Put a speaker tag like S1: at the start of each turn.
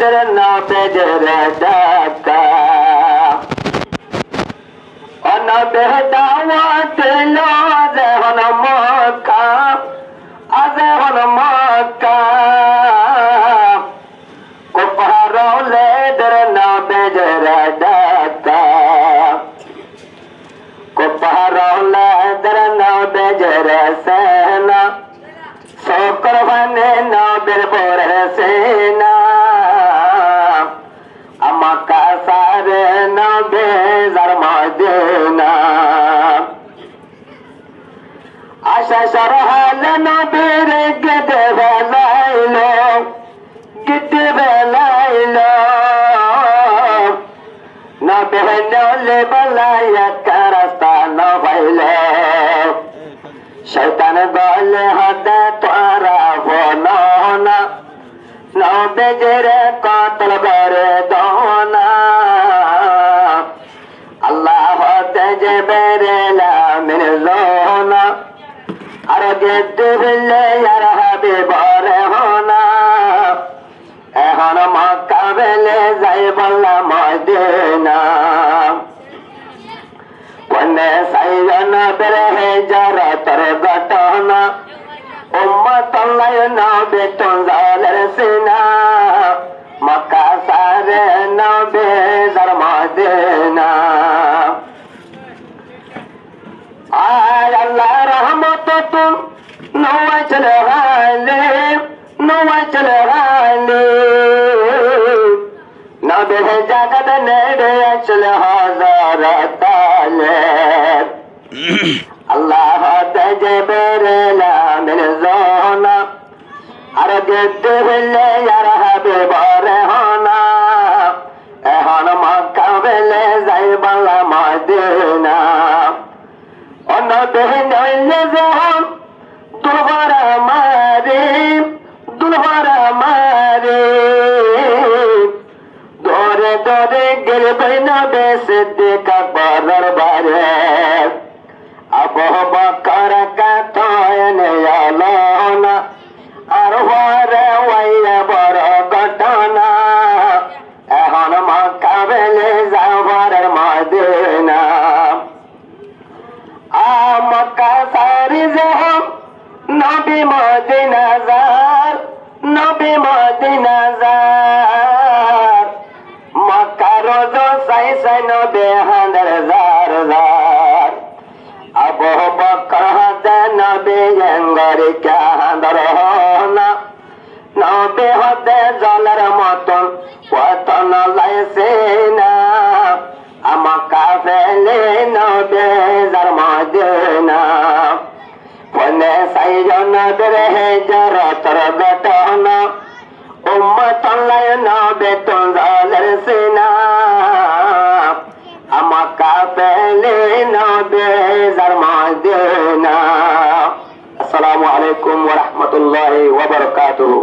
S1: নবেজের ডাকা অনবে দাওয়াত লো যেহন মক্কা আজহন মক্কা কোপারলে দের নবেজের ডাকা কোপারলে দের নবেজের সেনা সকর ভানে নবের পরে সেনা আমাকা সারে নবে যার মদিনা আশা সরহাল নবীর গেদে বেলাইলো গেদে বেলাইলো নবে নলে বেলাইয়া রাস্তা নবাইলো শয়তান বলে হতে তোরা বলনা নবেজের কতল করে দোনা আল্লাহ হতে যে বেরেলা মেরে জোনা আর গেতে বিলে আর হবে বরে হোনা এখন মক্কা বেলে যাই বললাম মদিনা কোনে সাইজন বেরে জারাতর ঘটনা উম্মত আল্লাহ নবে তোজালের সিনা মক্কা সারে নবে যার মদিনা আয় আল্লাহ রহমত তো নওয়াই চলে হালে নবে জাগত নেড়ে চলে হাজার তালে আল্লাহ তেজে বেরেলা মেরে জোনা আর গেতে হইলে আর হবে বরে হোনা এখন মক্কা বেলে যাই বাংলা মদিনা অন্য বেহিন হইলে যখন দুলহরা মারে দরে দরে গেলবে না বেসে দেখা বদর বারে আবহ বকর কাতয়নে আলোনা আর হরে ওয়াইয়া বড় ঘটনা এখন মক্কা বেলে যাবার মদিনা মক্কা সারি যখন নবী মদিনা যার মক্কা রোজ সাই সাই নবে হান্দার যার যার আবু বকর হতে নবী জঙ্গরি কাহান্দর হোনা নবী হতে জলের মতন পতন লাইছে না আমাকা ফেলে নবে যার মদিনা কোনে সাইজন বেরে জারাতর ঘটনা উম্মত আল্লাহ নবে তোজালের সিনা আমাকা ফেলে নবে যার মদিনা। আসসালামু আলাইকুম ওয়া রাহমাতুল্লাহি ওয়া বারাকাতুহু।